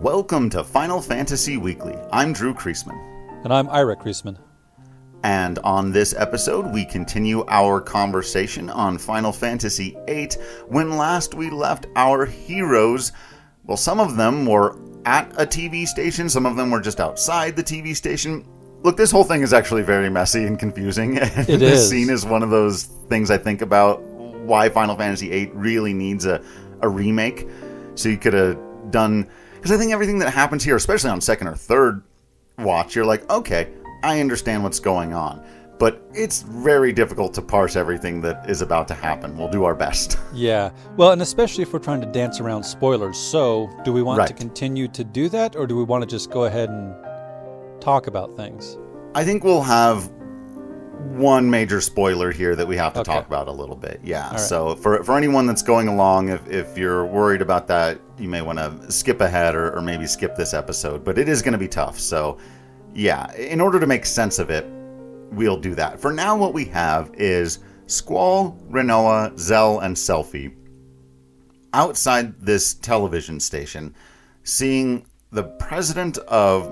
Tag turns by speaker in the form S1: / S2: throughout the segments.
S1: Welcome to Final Fantasy Weekly. I'm Drew Kreisman.
S2: And I'm Ira Kreisman.
S1: And on this episode, we continue our conversation on Final Fantasy VIII. When last we left our heroes, well, some of them were at a TV station, some of them were just outside the TV station. Look, this whole thing is actually very messy and confusing. This scene is one of those things I think about why Final Fantasy VIII really needs a remake. So you could have done... Because I think everything that happens here, especially on second or third watch, you're like, okay, I understand what's going on. But it's very difficult to parse everything that is about to happen. We'll do our best.
S2: Yeah. Well, and especially if we're trying to dance around spoilers. So do we want to continue to do that, or do we want to just go ahead and talk about things?
S1: I think we'll have one major spoiler here that we have to talk about a little bit. Yeah. Right. So for anyone that's going along, if you're worried about that, you may want to skip ahead or maybe skip this episode. But it is going to be tough. So yeah, in order to make sense of it, we'll do that. For now, what we have is Squall, Rinoa, Zell, and Selphie outside this television station, seeing the president of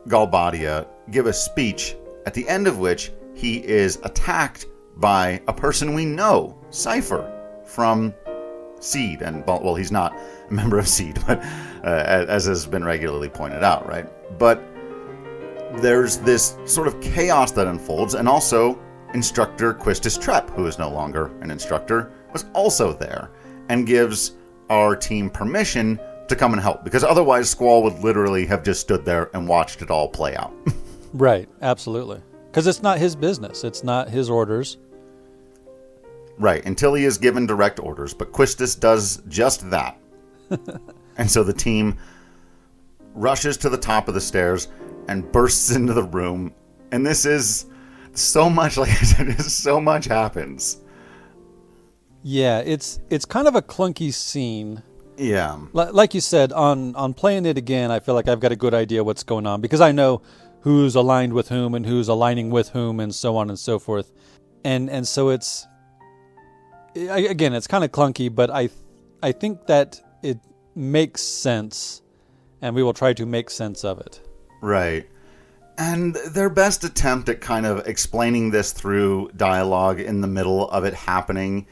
S1: Galbadia give a speech, at the end of which he is attacked by a person we know, Cypher, from Seed. And, well, he's not a member of Seed, but as has been regularly pointed out, right? But there's this sort of chaos that unfolds, and also instructor Quistis Trepp, who is no longer an instructor, was also there and gives our team permission to come and help, because otherwise Squall would literally have just stood there and watched it all play out.
S2: Right, absolutely. Because it's not his business. It's not his orders.
S1: Right, until he is given direct orders. But Quistis does just that. And so the team rushes to the top of the stairs and bursts into the room. And this is so much, like I said, so much happens.
S2: Yeah, it's kind of a clunky scene.
S1: Yeah.
S2: Like you said, on playing it again, I feel like I've got a good idea what's going on, because I know who's aligned with whom and who's aligning with whom and so on and so forth. And so it's kind of clunky, but I think that it makes sense, and we will try to make sense of it.
S1: Right. And their best attempt at kind of explaining this through dialogue in the middle of it happening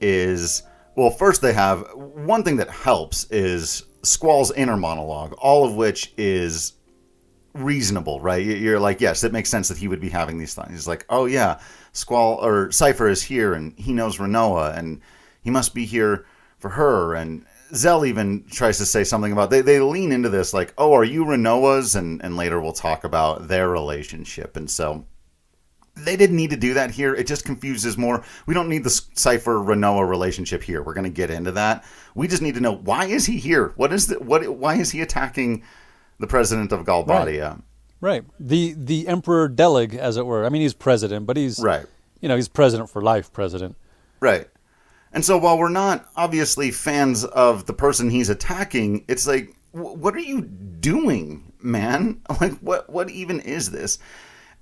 S1: is, well, first they have, one thing that helps is Squall's inner monologue, all of which is reasonable, right? You're like, yes, it makes sense that he would be having these thoughts. He's like, oh yeah, Squall or Cypher is here and he knows Rinoa and he must be here for her. And Zell even tries to say something about, they lean into this like, oh, are you Rinoa's? And later we'll talk about their relationship. And so they didn't need to do that here. It just confuses more. We don't need the Cypher-Rinoa relationship here. We're going to get into that. We just need to know, why is he here? Why is he attacking the president of Galbadia?
S2: Right. The Emperor Delig, as it were. I mean, he's president, but he's
S1: right.
S2: He's president for life president.
S1: Right. And so while we're not obviously fans of the person he's attacking, it's like, what are you doing, man? Like, what even is this?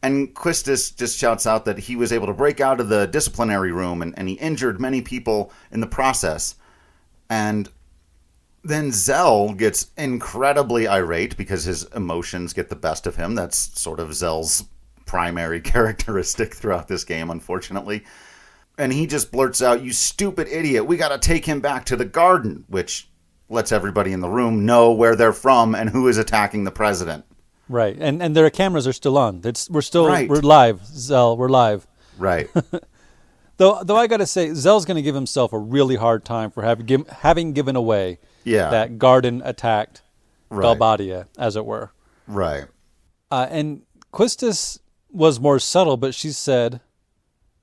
S1: And Quistis just shouts out that he was able to break out of the disciplinary room and he injured many people in the process. And then Zell gets incredibly irate because his emotions get the best of him. That's sort of Zell's primary characteristic throughout this game, unfortunately. And he just blurts out, "You stupid idiot, we gotta take him back to the garden," which lets everybody in the room know where they're from and who is attacking the president.
S2: Right, and their cameras are still on.
S1: Right.
S2: We're live, Zell, we're live.
S1: Right.
S2: Though I gotta say, Zell's gonna give himself a really hard time for having given away that garden attacked Galbadia, as it were.
S1: Right.
S2: And Quistis was more subtle, but she said,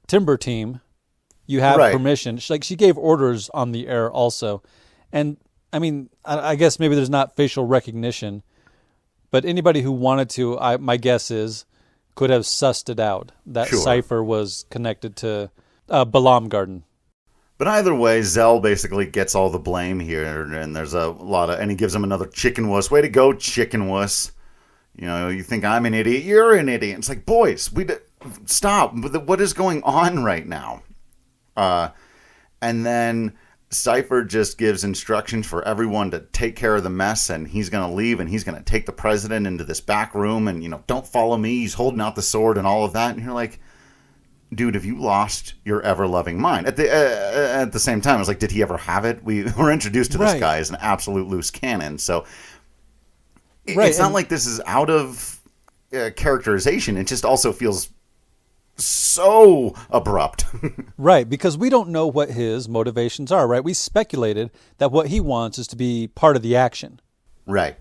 S2: "Timber team, you have permission." She gave orders on the air also. And I mean, I guess maybe there's not facial recognition, but anybody who wanted to, my guess is, could have sussed it out that Cypher was connected to Balam Garden.
S1: But either way, Zell basically gets all the blame here, and there's a lot of, and he gives him another chicken wuss. Way to go, chicken wuss. You think I'm an idiot, you're an idiot. It's like, boys, stop. What is going on right now? And then Cypher just gives instructions for everyone to take care of the mess, and he's going to leave, and he's going to take the president into this back room, and, don't follow me. He's holding out the sword and all of that. And you're like, dude, have you lost your ever-loving mind? At the same time, I was like, did he ever have it? We were introduced to this guy as an absolute loose cannon. So it's not like this is out of characterization. It just also feels so abrupt.
S2: Right, because we don't know what his motivations are, right? We speculated that what he wants is to be part of the action.
S1: Right.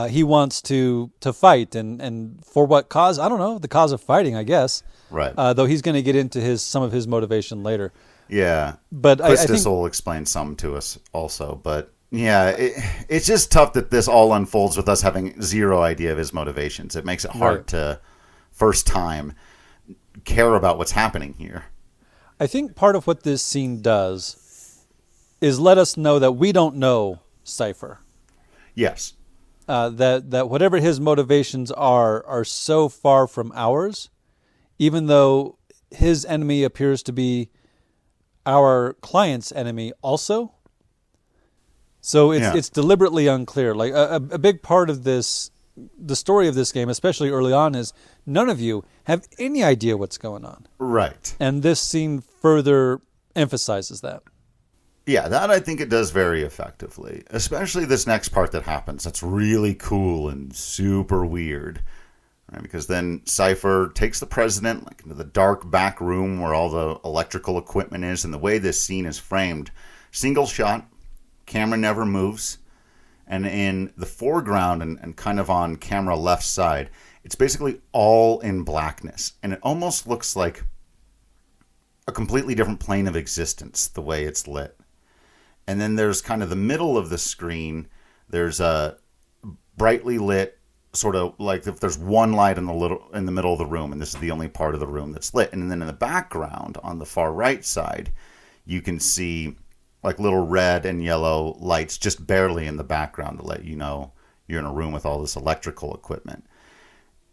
S2: He wants to fight, and for what cause? I don't know. The cause of fighting, I guess.
S1: Right.
S2: Though he's going to get into some of his motivation later.
S1: Yeah.
S2: But
S1: I think will explain some to us also. But yeah, it's just tough that this all unfolds with us having zero idea of his motivations. It makes it hard to, first time, care about what's happening here.
S2: I think part of what this scene does is let us know that we don't know Cypher.
S1: Yes.
S2: That whatever his motivations are so far from ours, even though his enemy appears to be our client's enemy also. So it's deliberately unclear. Like a big part of this, the story of this game, especially early on, is none of you have any idea what's going on.
S1: Right.
S2: And this scene further emphasizes that.
S1: Yeah, that I think it does very effectively. Especially this next part that happens. That's really cool and super weird. Right? Because then Cypher takes the president into the dark back room where all the electrical equipment is. And the way this scene is framed, single shot, camera never moves. And in the foreground and kind of on camera left side, it's basically all in blackness. And it almost looks like a completely different plane of existence, the way it's lit. And then there's kind of the middle of the screen. There's a brightly lit, sort of like if there's one light in the middle of the room, and this is the only part of the room that's lit. And then in the background, on the far right side, you can see like little red and yellow lights just barely in the background to let you know you're in a room with all this electrical equipment.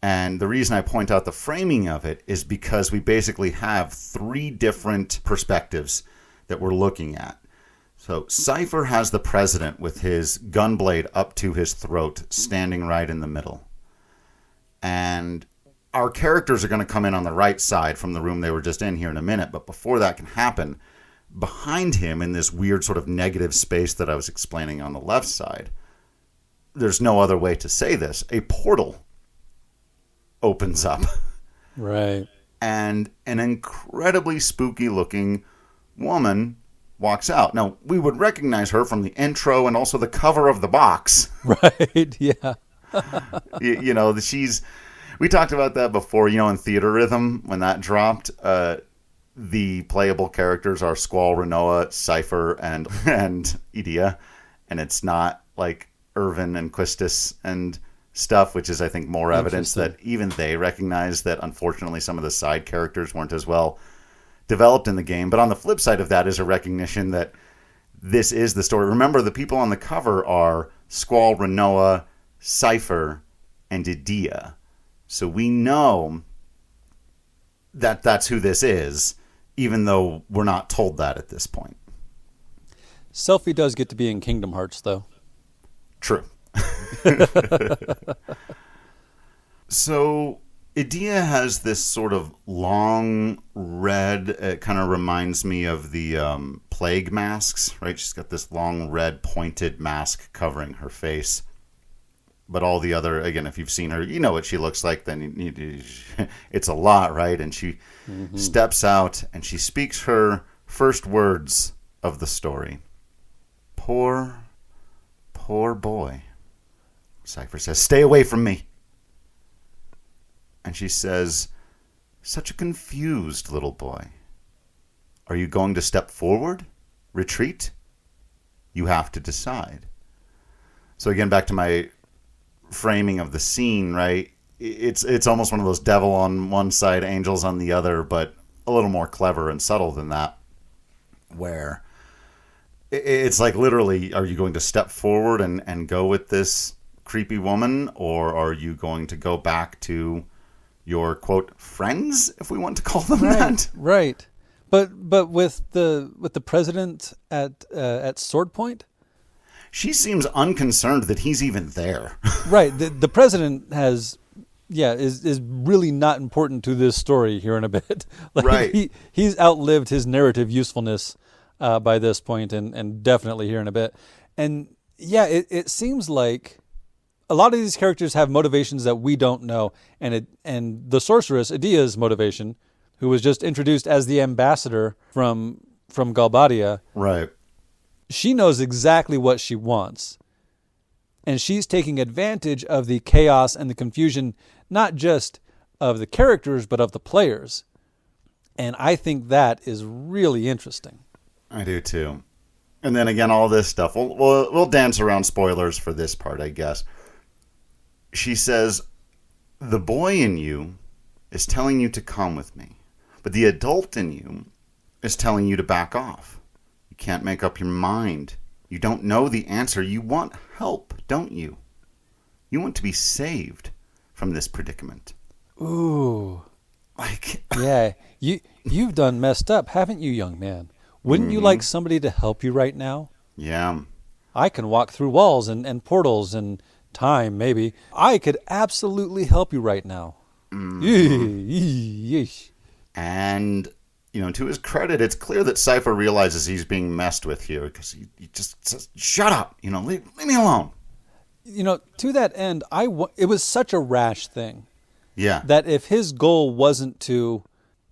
S1: And the reason I point out the framing of it is because we basically have three different perspectives that we're looking at. So Cypher has the president with his gunblade up to his throat, standing right in the middle. And our characters are going to come in on the right side from the room they were just in here in a minute. But before that can happen, behind him in this weird sort of negative space that I was explaining on the left side, there's no other way to say this, a portal opens up.
S2: Right.
S1: And an incredibly spooky looking woman walks out. Now, we would recognize her from the intro and also the cover of the box.
S2: Right, yeah.
S1: We talked about that before, in Theater Rhythm, when that dropped. The playable characters are Squall, Rinoa, Cypher, and Edea. And it's not like Irvin and Quistis and stuff, which is, I think, more evidence that even they recognize that, unfortunately, some of the side characters weren't as well developed in the game. But on the flip side of that is a recognition that this is the story. Remember, the people on the cover are Squall, Rinoa, Cypher, and Edea. So we know that that's who this is, even though we're not told that at this point.
S2: Selphie does get to be in Kingdom Hearts, though.
S1: True. So Edea has this sort of long red, it kind of reminds me of the plague masks, right? She's got this long red pointed mask covering her face. But all the other, again, if you've seen her, you know what she looks like, then it's a lot, right? And she steps out and she speaks her first words of the story. Poor boy. Cypher says, "Stay away from me." And she says, "Such a confused little boy. Are you going to step forward? Retreat? You have to decide." So again, back to my framing of the scene, right? It's almost one of those devil on one side, angels on the other, but a little more clever and subtle than that, where it's like literally, are you going to step forward and go with this creepy woman, or are you going to go back to your, quote, friends, if we want to call them that?
S2: Right. But with the president at sword point,
S1: she seems unconcerned that he's even there.
S2: Right. The president is really not important to this story here in a bit. Like,
S1: right.
S2: He's outlived his narrative usefulness by this point, and definitely here in a bit. And yeah, it seems like a lot of these characters have motivations that we don't know, and the sorceress, Adia's motivation, who was just introduced as the ambassador from Galbadia.
S1: Right.
S2: She knows exactly what she wants. And she's taking advantage of the chaos and the confusion, not just of the characters, but of the players. And I think that is really interesting.
S1: I do too. And then again, all this stuff. We'll dance around spoilers for this part, I guess. She says, the boy in you is telling you to come with me. But the adult in you is telling you to back off. You can't make up your mind. You don't know the answer. You want help, don't you? You want to be saved from this predicament.
S2: Ooh.
S1: Like,
S2: yeah, you've done messed up, haven't you, young man? Wouldn't you like somebody to help you right now?
S1: Yeah.
S2: I can walk through walls and portals and time, maybe. I could absolutely help you right now.
S1: And, to his credit, it's clear that Cypher realizes he's being messed with here because he just says, shut up, leave me alone.
S2: To that end, it was such a rash thing.
S1: Yeah.
S2: That if his goal wasn't to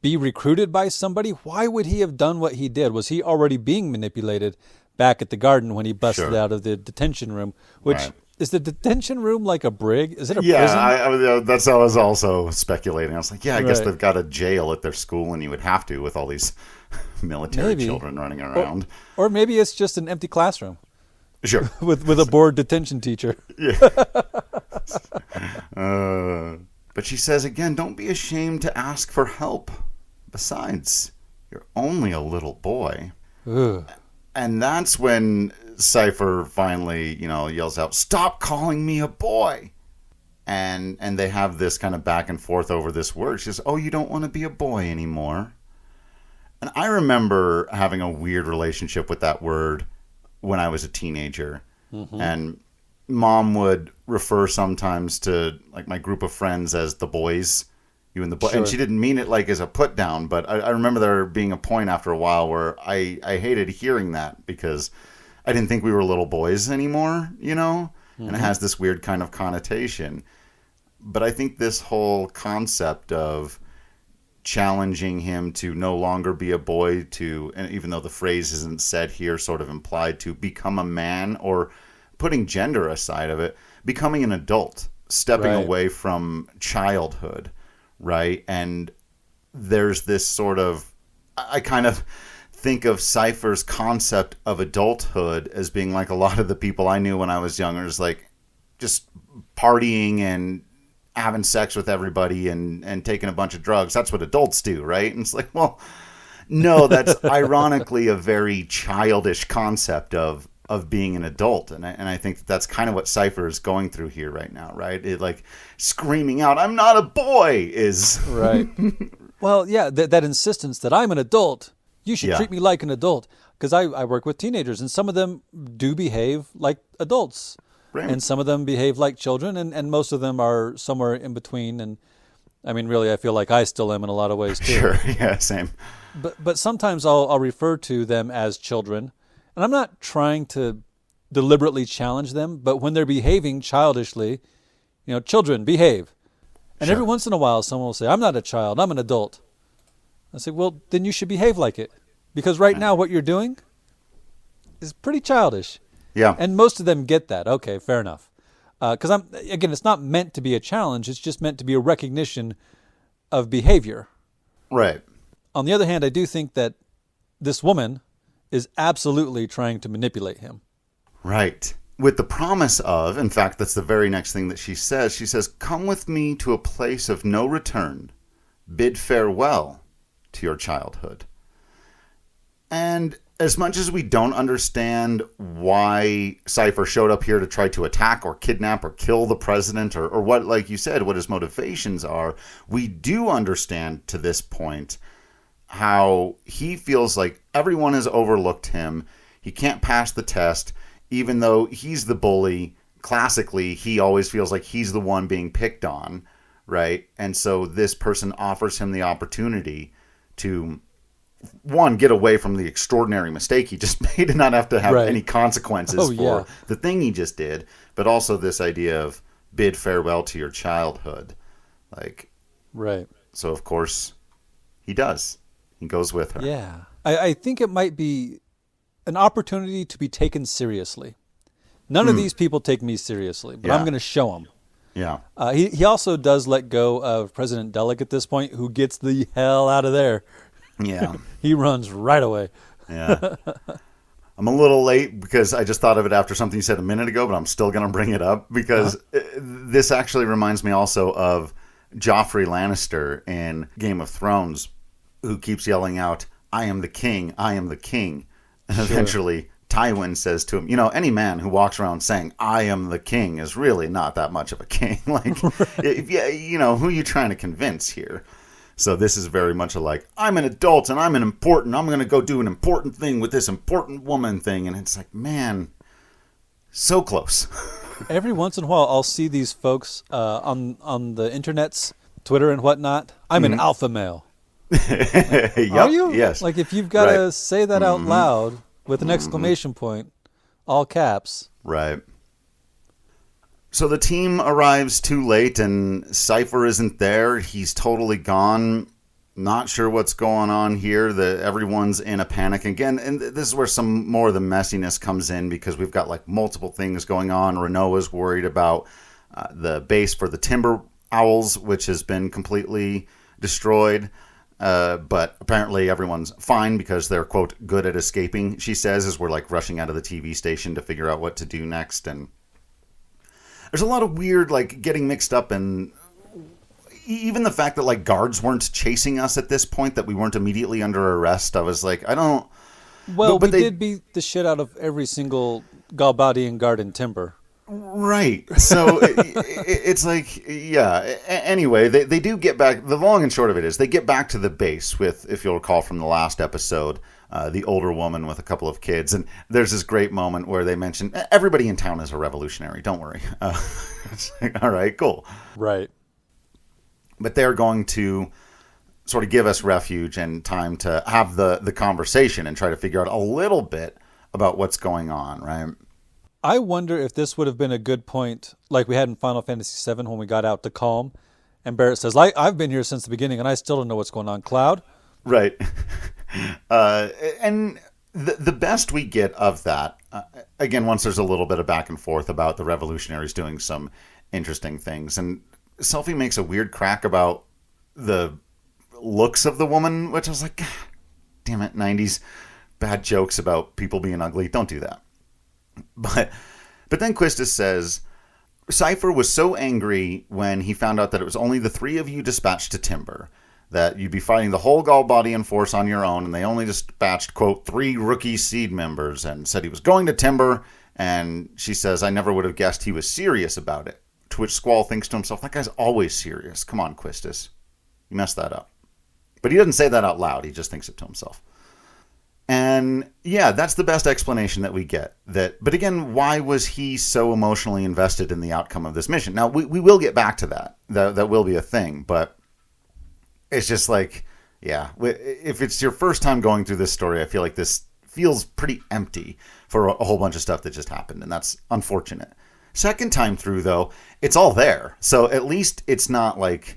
S2: be recruited by somebody, why would he have done what he did? Was he already being manipulated back at the garden when he busted out of the detention room? Which, is the detention room like a brig? Is it a prison?
S1: Yeah, that's how I was also speculating. I was like, I guess they've got a jail at their school, and you would have to with all these military children running around.
S2: Or maybe it's just an empty classroom.
S1: Sure.
S2: with a bored detention teacher.
S1: Yeah. But she says again, don't be ashamed to ask for help. Besides, you're only a little boy.
S2: Ugh.
S1: And that's when Cypher finally, yells out, stop calling me a boy. And they have this kind of back and forth over this word. She says, oh, you don't want to be a boy anymore. And I remember having a weird relationship with that word when I was a teenager. Mm-hmm. And Mom would refer sometimes to like my group of friends as the boys. You and the boy. Sure. And she didn't mean it like as a put down, but I remember there being a point after a while where I hated hearing that because I didn't think we were little boys anymore, Mm-hmm. And it has this weird kind of connotation. But I think this whole concept of challenging him to no longer be a boy, and even though the phrase isn't said here, sort of implied to become a man, or putting gender aside of it, becoming an adult, stepping away from childhood. Right. And there's this sort of, I kind of think of Cypher's concept of adulthood as being like a lot of the people I knew when I was younger, is like just partying and having sex with everybody and taking a bunch of drugs. That's what adults do. Right. And it's like, well, no, that's ironically a very childish concept of being an adult. And I think that's kind of what Cypher is going through here right now, right? It like screaming out, I'm not a boy is...
S2: Right. Well, yeah, that insistence that I'm an adult, you should treat me like an adult. Because I work with teenagers, and some of them do behave like adults. Right. And some of them behave like children, and most of them are somewhere in between. And I mean, really, I feel like I still am in a lot of ways, too.
S1: Sure, yeah, same.
S2: But sometimes I'll refer to them as children. And I'm not trying to deliberately challenge them, but when they're behaving childishly, children behave. And every once in a while, someone will say, I'm not a child, I'm an adult. I say, well, then you should behave like it. Because right now what you're doing is pretty childish.
S1: Yeah.
S2: And most of them get that. Okay, fair enough. Because it's not meant to be a challenge. It's just meant to be a recognition of behavior.
S1: Right.
S2: On the other hand, I do think that this woman is absolutely trying to manipulate him.
S1: Right. With the promise of, in fact, that's the very next thing that she says. She says, come with me to a place of no return. Bid farewell to your childhood. And as much as we don't understand why Cypher showed up here to try to attack or kidnap or kill the president or what, like you said, what his motivations are, we do understand to this point how he feels like everyone has overlooked him. He can't pass the test, even though he's the bully. Classically, he always feels like he's the one being picked on, right? And so this person offers him the opportunity to, one, get away from the extraordinary mistake he just made and not have to have any consequences for the thing he just did, but also this idea of bid farewell to your childhood. Like, right. So, of course, he does. He goes with her.
S2: Yeah. I think it might be an opportunity to be taken seriously. None of these people take me seriously, but I'm going to show them.
S1: Yeah.
S2: He also does let go of President Delic at this point, who gets the hell out of there.
S1: Yeah.
S2: He runs right away.
S1: Yeah. I'm a little late because I just thought of it after something you said a minute ago, but I'm still going to bring it up because this actually reminds me also of Joffrey Lannister in Game of Thrones, who keeps yelling out, "I am the king, I am the king." And eventually Tywin says to him, any man who walks around saying, "I am the king," is really not that much of a king. Like, who are you trying to convince here? So this is very much like, I'm an adult and I'm I'm going to go do an important thing with this important woman thing. And it's like, man, so close.
S2: Every once in a while, I'll see these folks on the internets, Twitter and whatnot. I'm an alpha male. Are you?
S1: Yes.
S2: Like, if you've got to say that out loud with an exclamation point, all caps.
S1: Right. So the team arrives too late and Cypher isn't there. He's totally gone. Not sure what's going on here. Everyone's in a panic again. And this is where some more of the messiness comes in because we've got like multiple things going on. Rinoa's worried about the base for the timber owls, which has been completely destroyed. But apparently everyone's fine because they're, quote, good at escaping, she says, as we're like rushing out of the TV station to figure out what to do next. And there's a lot of weird, like, getting mixed up, and even the fact that, like, guards weren't chasing us at this point, that we weren't immediately under arrest. I was like, I don't...
S2: Well, but they did beat the shit out of every single Galbadian guard in Timber.
S1: Right. So it's like, yeah. Anyway, they do get back. The long and short of it is they get back to the base with, if you'll recall from the last episode, the older woman with a couple of kids. And there's this great moment where they mention, everybody in town is a revolutionary. Don't worry. It's like, all right, cool.
S2: Right.
S1: But they're going to sort of give us refuge and time to have the conversation and try to figure out a little bit about what's going on, right?
S2: I wonder if this would have been a good point, like we had in Final Fantasy VII when we got out to Calm, and Barrett says, I've been here since the beginning, and I still don't know what's going on. Cloud?
S1: Right. And the best we get of that, again, once there's a little bit of back and forth about the revolutionaries doing some interesting things, and Selphie makes a weird crack about the looks of the woman, which I was like, damn it, 90s bad jokes about people being ugly. Don't do that. But then Quistis says, Cypher was so angry when he found out that it was only the three of you dispatched to Timber, that you'd be fighting the whole Galbadian force on your own, and they only dispatched, quote, 3 rookie seed members, and said he was going to Timber, and she says, I never would have guessed he was serious about it. To which Squall thinks to himself, that guy's always serious. Come on, Quistis. You messed that up. But he doesn't say that out loud. He just thinks it to himself. And yeah, that's the best explanation that we get. But again, why was he so emotionally invested in the outcome of this mission? Now, we will get back to that. That will be a thing. But it's just like, yeah, if it's your first time going through this story, I feel like this feels pretty empty for a whole bunch of stuff that just happened. And that's unfortunate. Second time through, though, it's all there. So at least it's not like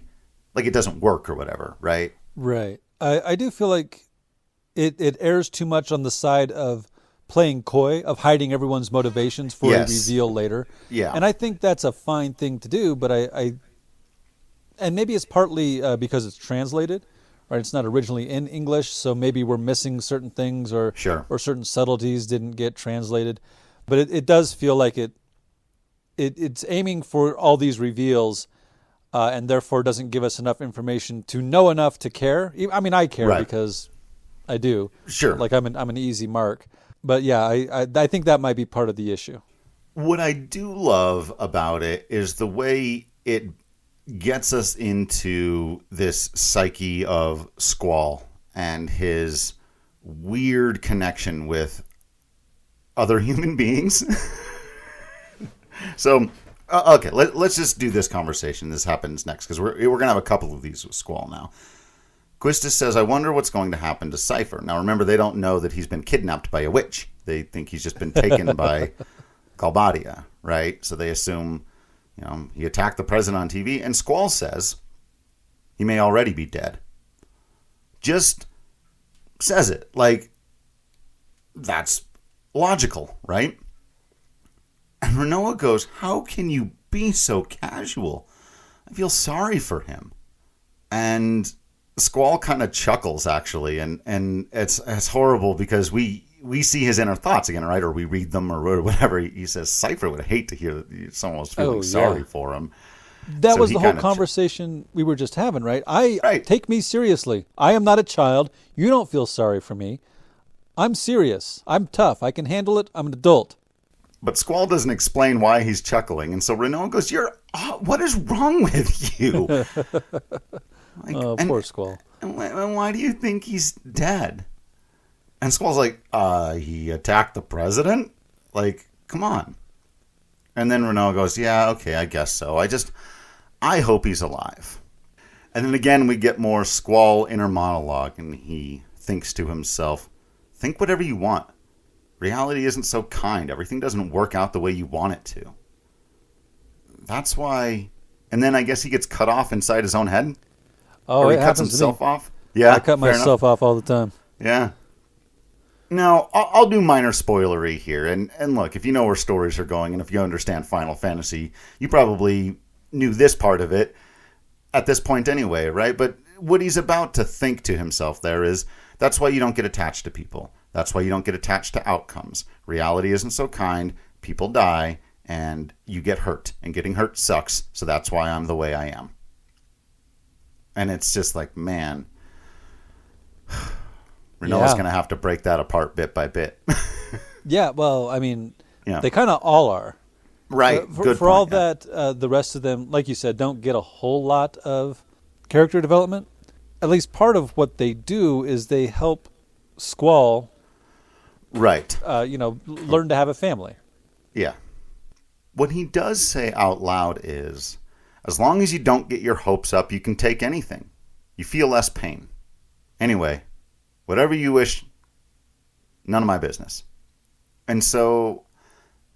S1: it doesn't work or whatever, right?
S2: Right. I do feel like it errs too much on the side of playing coy, of hiding everyone's motivations for a reveal later.
S1: Yeah.
S2: And I think that's a fine thing to do, but and maybe it's partly because it's translated, right? It's not originally in English, so maybe we're missing certain things or certain subtleties didn't get translated. But it does feel like it's aiming for all these reveals and therefore doesn't give us enough information to know enough to care. I mean, I care because I do.
S1: Sure.
S2: Like I'm an easy mark. But yeah, I think that might be part of the issue.
S1: What I do love about it is the way it gets us into this psyche of Squall and his weird connection with other human beings. So, okay, let's just do this conversation. This happens next, because we're going to have a couple of these with Squall now. Quistis says, I wonder what's going to happen to Cypher. Now, remember, they don't know that he's been kidnapped by a witch. They think he's just been taken by Galbadia, right? So they assume, he attacked the president on TV. And Squall says he may already be dead. Just says it. Like, that's logical, right? And Rinoa goes, how can you be so casual? I feel sorry for him. And Squall kind of chuckles, actually, and it's horrible because we see his inner thoughts again, right? Or we read them or whatever. He says, Cypher would hate to hear that someone was feeling sorry for him.
S2: That was the whole conversation we were just having, right? Take me seriously. I am not a child. You don't feel sorry for me. I'm serious. I'm tough. I can handle it. I'm an adult.
S1: But Squall doesn't explain why he's chuckling. And so Rinoa goes, what is wrong with you?
S2: Poor Squall.
S1: And why do you think he's dead? And Squall's like, he attacked the president? Like, come on. And then Rinoa goes, yeah, okay, I guess so. I hope he's alive. And then again, we get more Squall inner monologue, and he thinks to himself, think whatever you want. Reality isn't so kind. Everything doesn't work out the way you want it to. That's why... And then I guess he gets cut off inside his own head?
S2: Oh,
S1: or
S2: he
S1: cuts himself off? Yeah,
S2: I cut myself off all the time.
S1: Yeah. Now, I'll do minor spoilery here. And look, if you know where stories are going, and if you understand Final Fantasy, you probably knew this part of it at this point anyway, right? But what he's about to think to himself there is, that's why you don't get attached to people. That's why you don't get attached to outcomes. Reality isn't so kind. People die, and you get hurt. And getting hurt sucks, so that's why I'm the way I am. And it's just like, man, Rinoa's going to have to break that apart bit by bit.
S2: Yeah, well, I mean, they kind of all are.
S1: Right.
S2: For all that, the rest of them, like you said, don't get a whole lot of character development. At least part of what they do is they help Squall,
S1: right?
S2: Learn to have a family.
S1: Yeah. What he does say out loud is, as long as you don't get your hopes up, you can take anything. You feel less pain. Anyway, whatever you wish, none of my business. And so,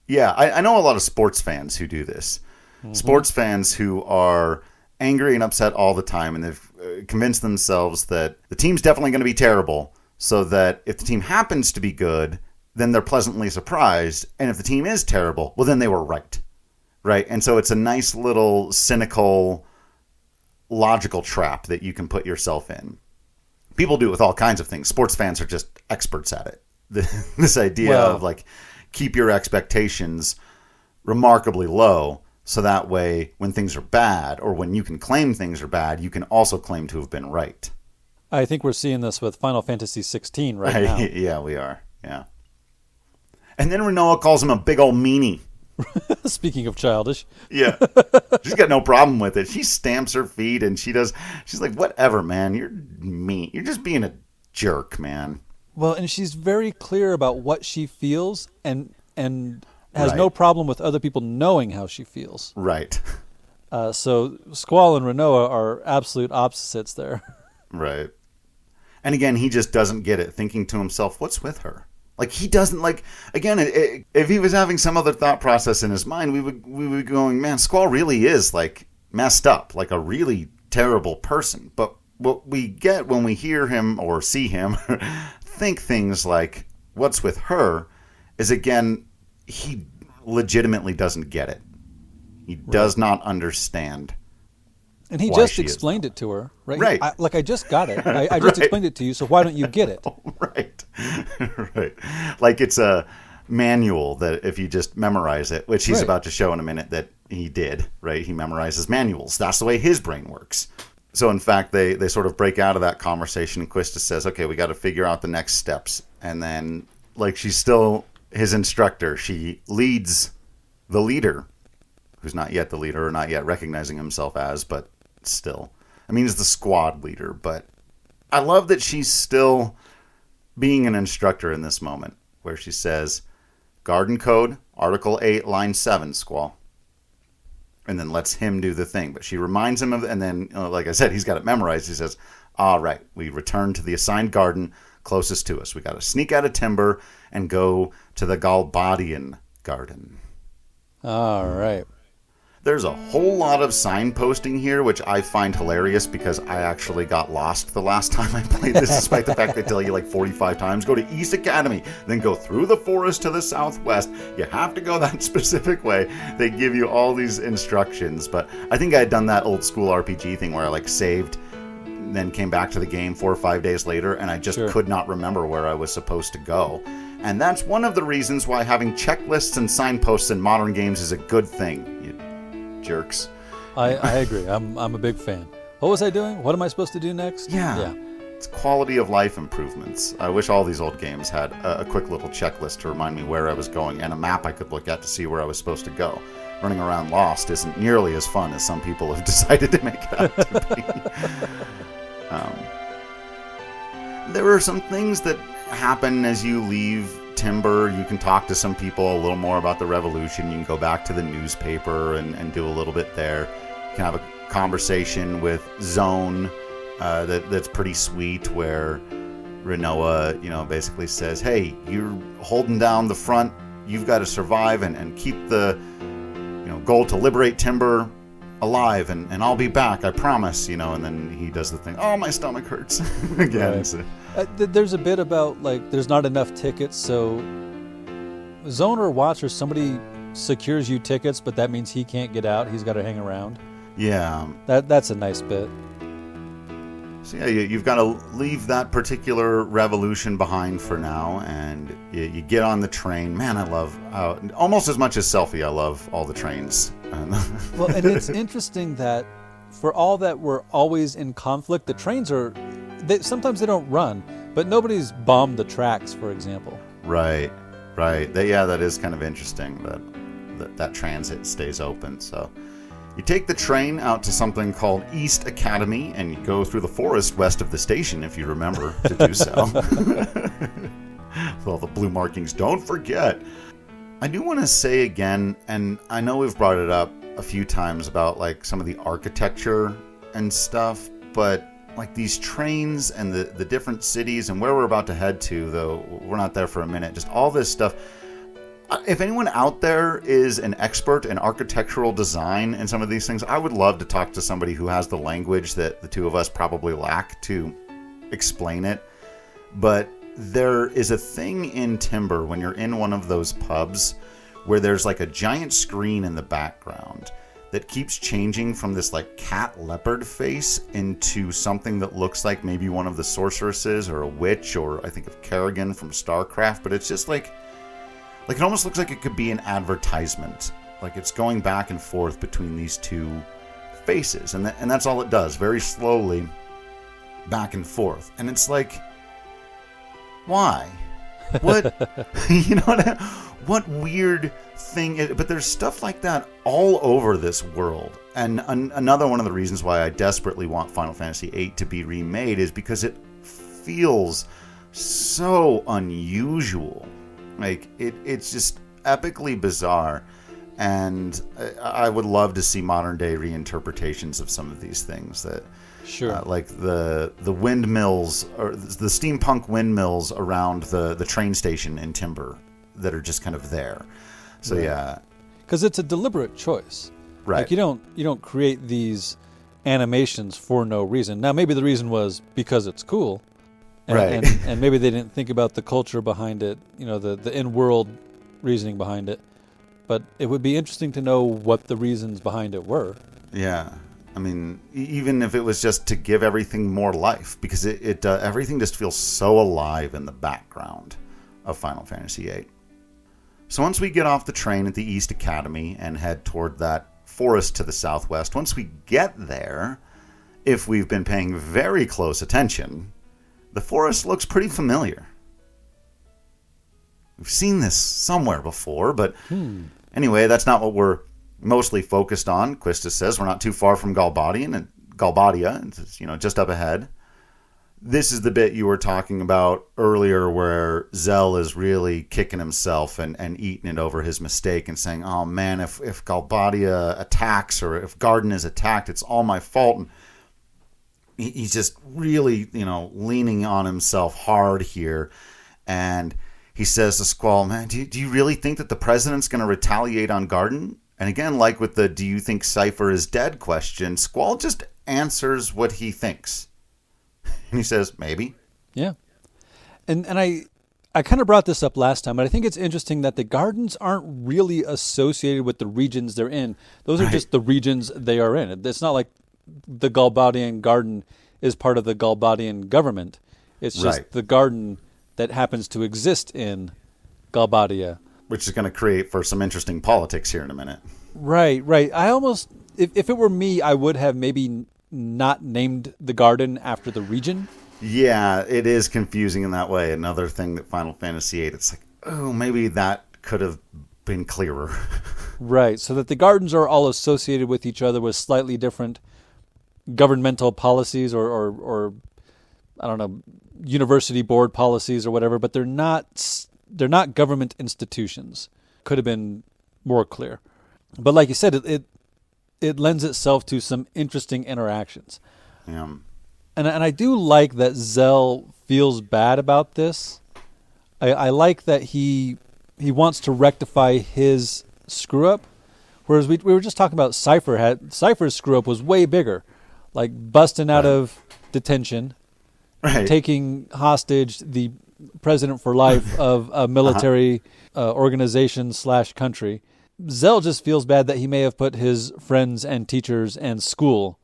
S1: yeah, I know a lot of sports fans who do this. Mm-hmm. Sports fans who are angry and upset all the time, and they've convinced themselves that the team's definitely going to be terrible, so that if the team happens to be good, then they're pleasantly surprised. And if the team is terrible, well, then they were right. Right? And so it's a nice little cynical, logical trap that you can put yourself in. People do it with all kinds of things. Sports fans are just experts at it. This idea of like, keep your expectations remarkably low, so that way when things are bad, or when you can claim things are bad, you can also claim to have been right.
S2: I think we're seeing this with Final Fantasy 16 right now.
S1: Yeah, we are. Yeah. And then Rinoa calls him a big old meanie.
S2: Speaking of childish.
S1: Yeah. She's got no problem with it. She stamps her feet and she's like, whatever, man. You're mean. You're just being a jerk, man.
S2: Well, and she's very clear about what she feels and has no problem with other people knowing how she feels.
S1: Right.
S2: So Squall and Rinoa are absolute opposites there.
S1: Right. And again, he just doesn't get it, thinking to himself, what's with her? Like, he doesn't, like, again, if he was having some other thought process in his mind, we would be going, man, Squall really is, like, messed up, like a really terrible person. But what we get when we hear him or see him think things like, what's with her, is, again, he legitimately doesn't get it. He does not understand.
S2: And he just explained it to her, right?
S1: Right.
S2: I just got it. I just explained it to you, so why don't you get it?
S1: Right. Right. Like it's a manual that if you just memorize it, which he's about to show in a minute that he did, right? He memorizes manuals. That's the way his brain works. So, in fact, they sort of break out of that conversation, and Quistis says, okay, we got to figure out the next steps. And then, like, she's still his instructor. She leads the leader, who's not yet the leader or not yet recognizing himself as, but still. I mean, he's the squad leader, but I love that she's still being an instructor in this moment, where she says, Garden Code, Article 8, Line 7, Squall. And then lets him do the thing. But she reminds him of, and then, like I said, he's got it memorized. He says, all right, we return to the assigned garden closest to us. We got to sneak out of timber and go to the Galbadian garden.
S2: All right.
S1: There's a whole lot of signposting here, which I find hilarious because I actually got lost the last time I played this, despite the fact they tell you like 45 times, go to East Academy, then go through the forest to the southwest. You have to go that specific way. They give you all these instructions, but I think I had done that old school RPG thing where I like saved, then came back to the game 4 or 5 days later, and I just could not remember where I was supposed to go. And that's one of the reasons why having checklists and signposts in modern games is a good thing. Jerks.
S2: I agree. I'm a big fan. What was I doing? What am I supposed to do next?
S1: Yeah. It's quality of life improvements. I wish all these old games had a quick little checklist to remind me where I was going and a map I could look at to see where I was supposed to go. Running around lost isn't nearly as fun as some people have decided to make it out to be. There are some things that happen as you leave Timber. You can talk to some people a little more about the revolution. You can go back to the newspaper and do a little bit there. You can have a conversation with Zone that's pretty sweet, where Rinoa, basically says, hey, you're holding down the front. You've got to survive and keep the goal to liberate Timber alive, and I'll be back, I promise, and then he does the thing, oh, my stomach hurts again. Right. So.
S2: There's a bit about, like, there's not enough tickets, so Zone or Watch or somebody secures you tickets, but that means he can't get out, he's got to hang around.
S1: Yeah.
S2: That's a nice bit.
S1: So yeah, you've got to leave that particular revolution behind for now, and you get on the train. Man, I love, almost as much as Selfie, I love all the trains.
S2: Well, and it's interesting that for all that we're always in conflict, the trains sometimes they don't run, but nobody's bombed the tracks, for example.
S1: Right. That is kind of interesting that transit stays open. So you take the train out to something called East Academy, and you go through the forest west of the station, if you remember to do so. With all the blue markings, don't forget. I do want to say again, and I know we've brought it up a few times about like some of the architecture and stuff, but like these trains and the different cities and where we're about to head to, though we're not there for a minute, just all this stuff. If anyone out there is an expert in architectural design and some of these things, I would love to talk to somebody who has the language that the two of us probably lack to explain it. But there is a thing in Timber when you're in one of those pubs where there's like a giant screen in the background that keeps changing from this like cat leopard face into something that looks like maybe one of the sorceresses or a witch, or I think of Kerrigan from StarCraft, but it's just like it almost looks like it could be an advertisement. Like it's going back and forth between these two faces, and that's all it does, very slowly back and forth. And it's like, why? What? What weird thing? But there's stuff like that all over this world. And another one of the reasons why I desperately want Final Fantasy VIII to be remade is because it feels so unusual. Like it's just epically bizarre. And I would love to see modern day reinterpretations of some of these things that.
S2: Sure.
S1: Like the windmills, or the steampunk windmills around the train station in Timber that are just kind of there. So right. Yeah,
S2: because it's a deliberate choice.
S1: Right.
S2: Like you don't create these animations for no reason. Now maybe the reason was because it's cool, and,
S1: right?
S2: And maybe they didn't think about the culture behind it. The in-world reasoning behind it. But it would be interesting to know what the reasons behind it were.
S1: Yeah. I mean, even if it was just to give everything more life, because it everything just feels so alive in the background of Final Fantasy VIII. So once we get off the train at the East Academy and head toward that forest to the southwest, once we get there, if we've been paying very close attention, the forest looks pretty familiar. We've seen this somewhere before, but anyway, that's not what we're mostly focused on. Quistis says we're not too far from Galbadia, and it's just up ahead. this is the bit you were talking about earlier where Zell is really kicking himself and eating it over his mistake and saying, oh man, if Galbadia attacks or if Garden is attacked, it's all my fault. And he's just really, leaning on himself hard here. And he says to Squall, man, do you really think that the president's going to retaliate on Garden? And again, like with the do you think Cypher is dead question, Squall just answers what he thinks. And he says, maybe.
S2: Yeah. And I kind of brought this up last time, but I think it's interesting that the Gardens aren't really associated with the regions they're in. Those are just the regions they are in. It's not like the Galbadian Garden is part of the Galbadian government. It's just the garden that happens to exist in Galbadia.
S1: Which is going to create for some interesting politics here in a minute.
S2: Right. I almost, if it were me, I would have maybe not named the garden after the region.
S1: Yeah, it is confusing in that way. Another thing that Final Fantasy VIII, it's like, oh, maybe that could have been clearer.
S2: Right, so that the gardens are all associated with each other with slightly different governmental policies or I don't know, university board policies or whatever, but they're not government institutions. Could have been more clear. But like you said, it lends itself to some interesting interactions.
S1: Yeah.
S2: And I do like that Zell feels bad about this. I like that he wants to rectify his screw up, whereas we were just talking about Cypher's screw up was way bigger, like busting out of detention, taking hostage the president for life of a military organization / country. Zell just feels bad that he may have put his friends and teachers and school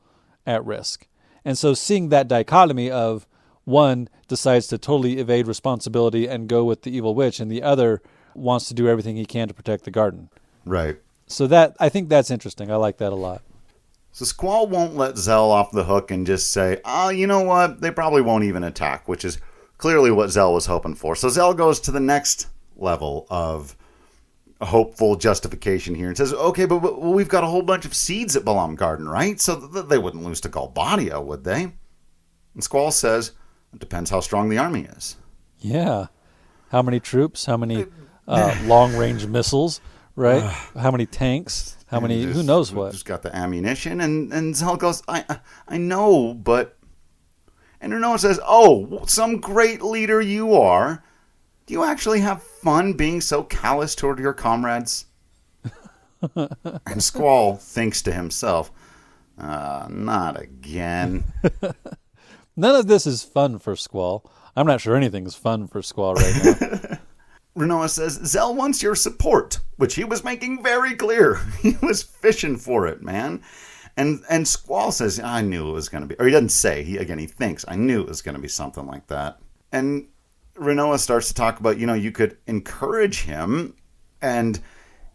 S2: at risk. And so seeing that dichotomy of one decides to totally evade responsibility and go with the evil witch, and the other wants to do everything he can to protect the garden.
S1: Right.
S2: So I think that's interesting. I like that a lot.
S1: So Squall won't let Zell off the hook and just say, you know what? They probably won't even attack, which is clearly what Zell was hoping for. So Zell goes to the next level of hopeful justification here and says, okay, but we've got a whole bunch of seeds at Balam Garden, right? So they wouldn't lose to Galbadia, would they? And Squall says, it depends how strong the army is.
S2: Yeah. How many troops? How many long-range missiles, right? How many tanks? How many, who knows what?
S1: Just got the ammunition. And Zell goes, I know, but... And Rinoa says, oh, some great leader you are. Do you actually have fun being so callous toward your comrades? And Squall thinks to himself, not again.
S2: None of this is fun for Squall. I'm not sure anything's fun for Squall right now.
S1: Rinoa says, Zell wants your support, which he was making very clear. He was fishing for it, man. And Squall says, I knew it was going to be... Or he doesn't say. He thinks, I knew it was going to be something like that. And Rinoa starts to talk about, you could encourage him. And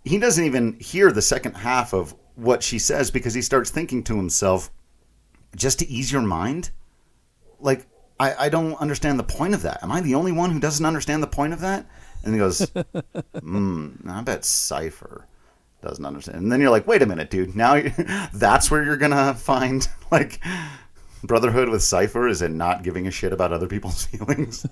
S1: he doesn't even hear the second half of what she says because he starts thinking to himself, just to ease your mind? Like, I don't understand the point of that. Am I the only one who doesn't understand the point of that? And he goes, I bet Cypher doesn't understand. And then you're like, wait a minute, dude. Now that's where you're going to find, like, brotherhood with Cypher is in not giving a shit about other people's feelings.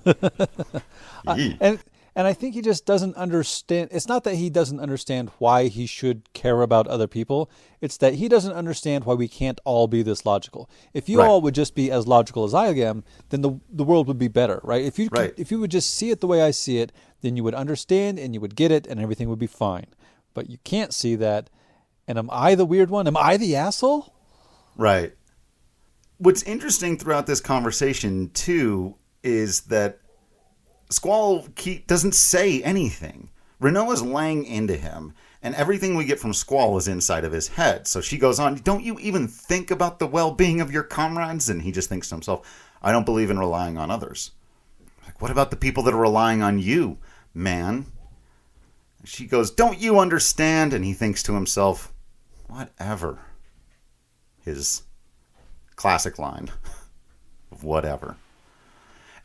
S2: And I think he just doesn't understand. It's not that he doesn't understand why he should care about other people. It's that he doesn't understand why we can't all be this logical. If you all would just be as logical as I am, then the world would be better, right? If you would just see it the way I see it, then you would understand and you would get it and everything would be fine. But you can't see that. And am I the weird one? Am I the asshole?
S1: Right. What's interesting throughout this conversation, too, is that Squall doesn't say anything. Rinoa's laying into him, and everything we get from Squall is inside of his head. So she goes on, don't you even think about the well-being of your comrades? And he just thinks to himself, I don't believe in relying on others. Like, what about the people that are relying on you, man? She goes, don't you understand? And he thinks to himself, whatever. His classic line of whatever.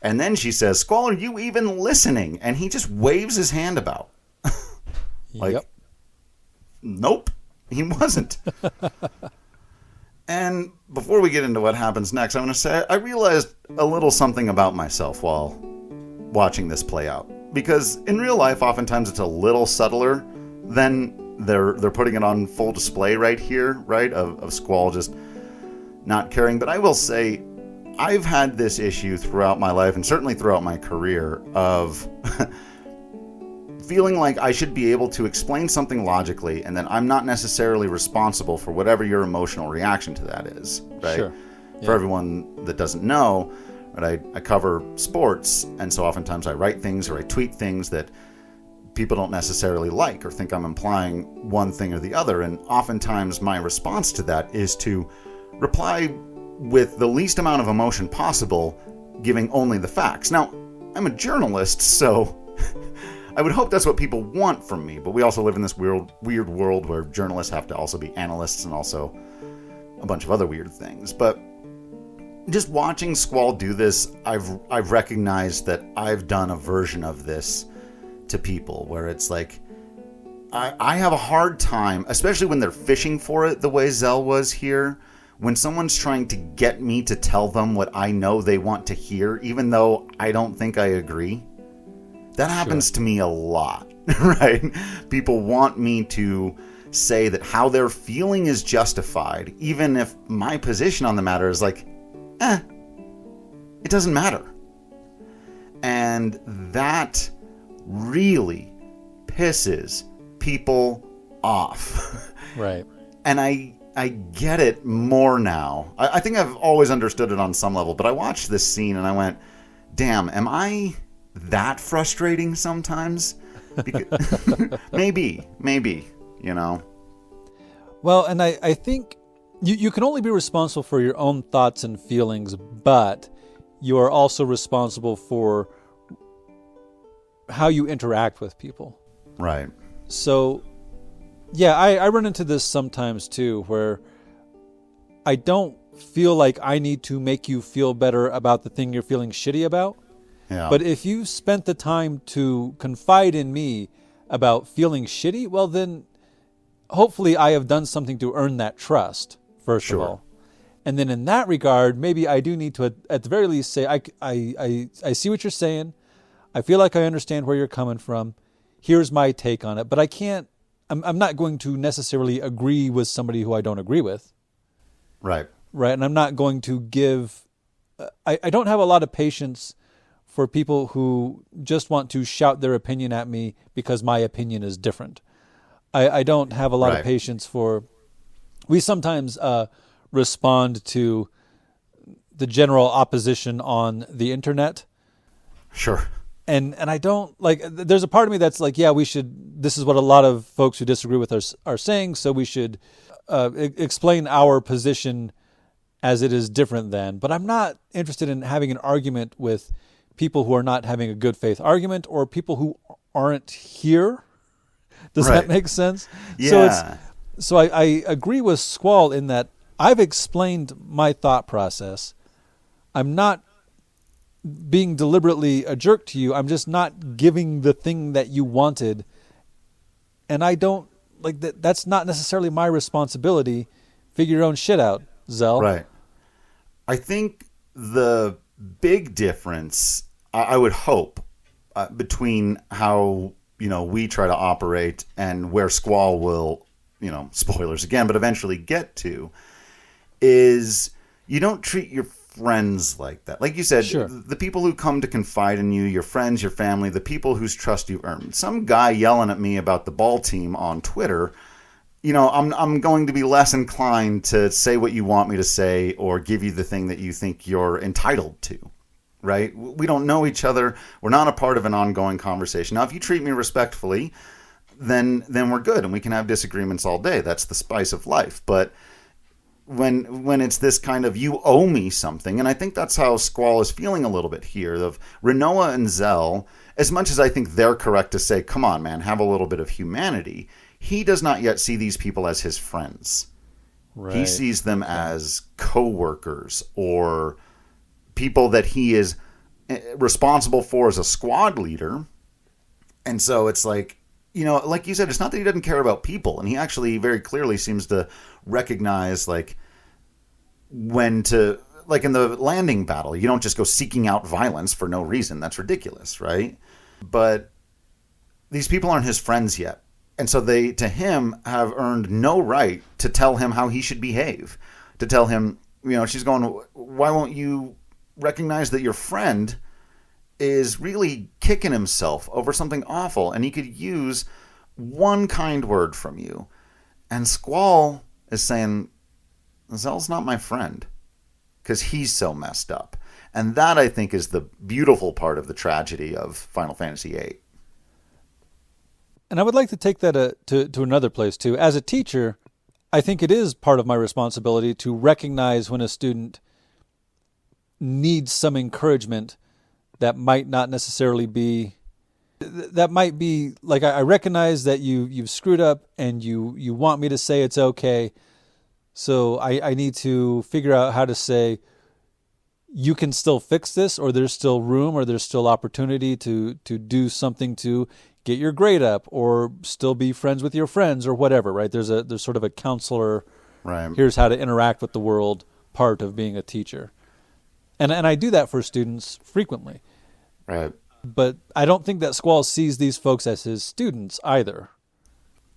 S1: And then she says, Squall, are you even listening? And he just waves his hand about. Like, Nope, he wasn't. And before we get into what happens next, I'm going to say I realized a little something about myself while watching this play out. Because in real life, oftentimes it's a little subtler than they're putting it on full display right here, right? Of Squall just not caring. But I will say, I've had this issue throughout my life, and certainly throughout my career, of feeling like I should be able to explain something logically, and then I'm not necessarily responsible for whatever your emotional reaction to that is, right?
S2: Sure.
S1: For everyone that doesn't know, right, I cover sports, and so oftentimes I write things or I tweet things that people don't necessarily like or think I'm implying one thing or the other, and oftentimes my response to that is to reply with the least amount of emotion possible, giving only the facts. Now, I'm a journalist, so I would hope that's what people want from me, but we also live in this weird world where journalists have to also be analysts and also a bunch of other weird things. But just watching Squall do this, I've recognized that I've done a version of this to people where it's like, I have a hard time, especially when they're fishing for it the way Zell was here, when someone's trying to get me to tell them what I know they want to hear, even though I don't think I agree. That happens to me a lot, right? People want me to say that how they're feeling is justified, even if my position on the matter is like, it doesn't matter. And that really pisses people off.
S2: Right.
S1: And I get it more now. I think I've always understood it on some level, but I watched this scene and I went, damn, am I that frustrating sometimes? Because, maybe, you know.
S2: Well, and I think you can only be responsible for your own thoughts and feelings, but you are also responsible for how you interact with people.
S1: Right.
S2: So, yeah, I run into this sometimes too, where I don't feel like I need to make you feel better about the thing you're feeling shitty about.
S1: Yeah.
S2: But if you spent the time to confide in me about feeling shitty, well then, hopefully I have done something to earn that trust, first of all. And then in that regard, maybe I do need to, at the very least, say, I see what you're saying. I feel like I understand where you're coming from. Here's my take on it. But I'm not going to necessarily agree with somebody who I don't agree with.
S1: Right.
S2: Right. And I'm not going to give, I don't have a lot of patience for people who just want to shout their opinion at me because my opinion is different. I don't have a lot of patience for, we sometimes respond to the general opposition on the internet.
S1: Sure.
S2: And I don't, like, there's a part of me that's like, yeah, this is what a lot of folks who disagree with us are saying, so we should explain our position as it is different than. But I'm not interested in having an argument with people who are not having a good faith argument or people who aren't here. Does that make sense?
S1: Yeah.
S2: So I agree with Squall in that I've explained my thought process. I'm not being deliberately a jerk to you. I'm just not giving the thing that you wanted. And I don't, like, that's not necessarily my responsibility. Figure your own shit out, Zell.
S1: Right. I think the big difference, I would hope, between how, we try to operate and where Squall will, spoilers again, but eventually get to, is you don't treat your friends like that. Like you said, the people who come to confide in you, your friends, your family, the people whose trust you've earned. Some guy yelling at me about the ball team on Twitter, I'm going to be less inclined to say what you want me to say or give you the thing that you think you're entitled to, right? We don't know each other. We're not a part of an ongoing conversation. Now, if you treat me respectfully, then we're good and we can have disagreements all day. That's the spice of life. But when it's this kind of, you owe me something, and I think that's how Squall is feeling a little bit here, of Rinoa and Zell, as much as I think they're correct to say, come on, man, have a little bit of humanity, he does not yet see these people as his friends. Right. He sees them as co-workers or people that he is responsible for as a squad leader. And so it's like, like you said, it's not that he doesn't care about people. And he actually very clearly seems to recognize, like, when to, like in the landing battle, you don't just go seeking out violence for no reason. That's ridiculous, right? But these people aren't his friends yet. And so they, to him, have earned no right to tell him how he should behave. To tell him, she's going, why won't you recognize that your friend is really kicking himself over something awful and he could use one kind word from you? And Squall is saying, Zell's not my friend because he's so messed up. And that, I think, is the beautiful part of the tragedy of Final Fantasy VIII.
S2: And I would like to take that to another place, too. As a teacher, I think it is part of my responsibility to recognize when a student needs some encouragement that might not necessarily be... That might be, like, I recognize that you've screwed up and you want me to say it's okay. So I need to figure out how to say, you can still fix this, or there's still room, or there's still opportunity to do something to get your grade up, or still be friends with your friends, or whatever, right? There's sort of a counselor,
S1: right?
S2: Here's how to interact with the world part of being a teacher. And I do that for students frequently.
S1: Right.
S2: But I don't think that Squall sees these folks as his students either.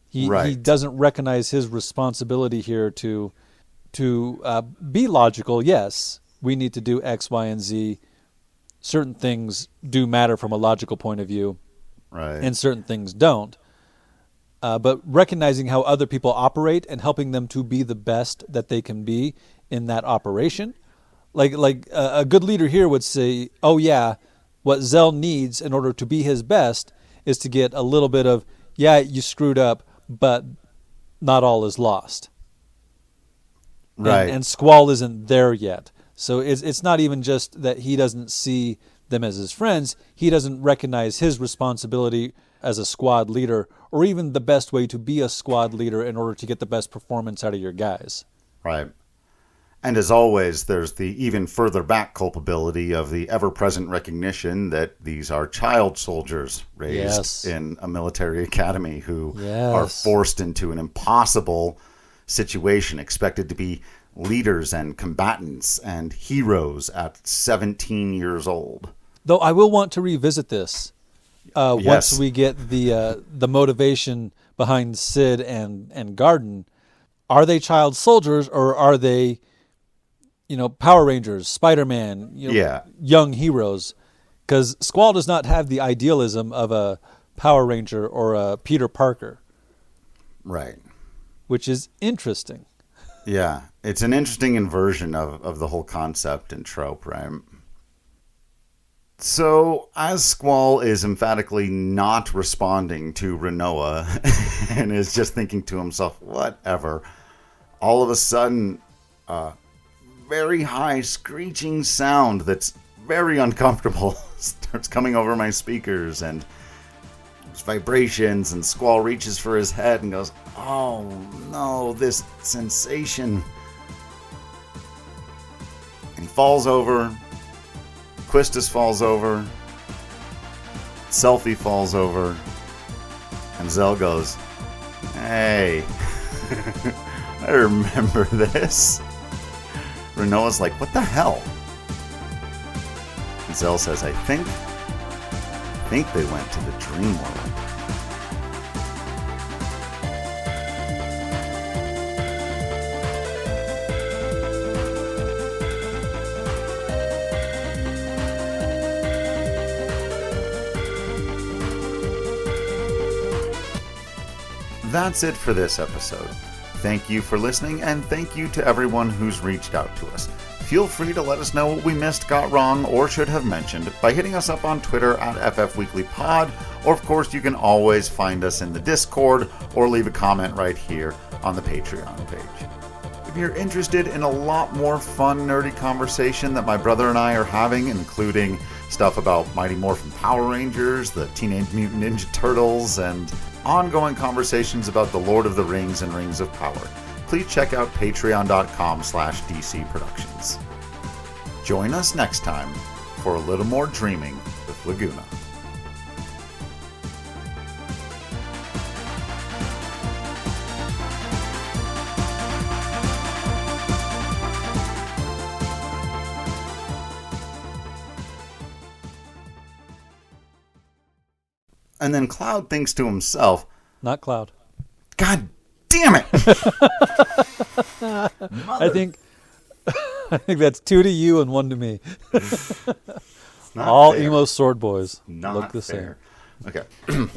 S2: He doesn't recognize his responsibility here to be logical. Yes, we need to do X, Y, and Z. Certain things do matter from a logical point of view,
S1: right?
S2: And certain things don't. But recognizing how other people operate and helping them to be the best that they can be in that operation. Like a good leader here would say, oh yeah, what Zell needs in order to be his best is to get a little bit of, yeah, you screwed up, but not all is lost.
S1: Right.
S2: And Squall isn't there yet. So it's not even just that he doesn't see them as his friends. He doesn't recognize his responsibility as a squad leader, or even the best way to be a squad leader in order to get the best performance out of your guys.
S1: Right. And as always, there's the even further back culpability of the ever-present recognition that these are child soldiers raised in a military academy who are forced into an impossible situation, expected to be leaders and combatants and heroes at 17 years old.
S2: Though I will want to revisit this once we get the motivation behind Sid and Garden. Are they child soldiers, or are they, Power Rangers, Spider-Man, young heroes? Because Squall does not have the idealism of a Power Ranger or a Peter Parker.
S1: Right.
S2: Which is interesting.
S1: Yeah, it's an interesting inversion of the whole concept and trope, right? So, as Squall is emphatically not responding to Rinoa and is just thinking to himself, whatever, all of a sudden, very high screeching sound that's very uncomfortable starts coming over my speakers, and there's vibrations, and Squall reaches for his head and goes, oh no, this sensation. And he falls over. Quistis falls over. Selphie falls over. And Zell goes, hey, I remember this. Rinoa's like, what the hell? And Zell says, I think they went to the dream world. That's it for this episode. Thank you for listening, and thank you to everyone who's reached out to us. Feel free to let us know what we missed, got wrong, or should have mentioned by hitting us up on Twitter at FFWeeklyPod, or of course you can always find us in the Discord or leave a comment right here on the Patreon page. If you're interested in a lot more fun, nerdy conversation that my brother and I are having, including stuff about Mighty Morphin Power Rangers, the Teenage Mutant Ninja Turtles, and ongoing conversations about the Lord of the Rings and Rings of Power, please check out patreon.com/DC Productions. Join us next time for a little more dreaming with Laguna. And then Cloud thinks to himself,
S2: not Cloud.
S1: God damn it!
S2: I think that's 2 to you and 1 to me. All fair. Emo sword boys
S1: not
S2: look the
S1: fair.
S2: same.
S1: Okay.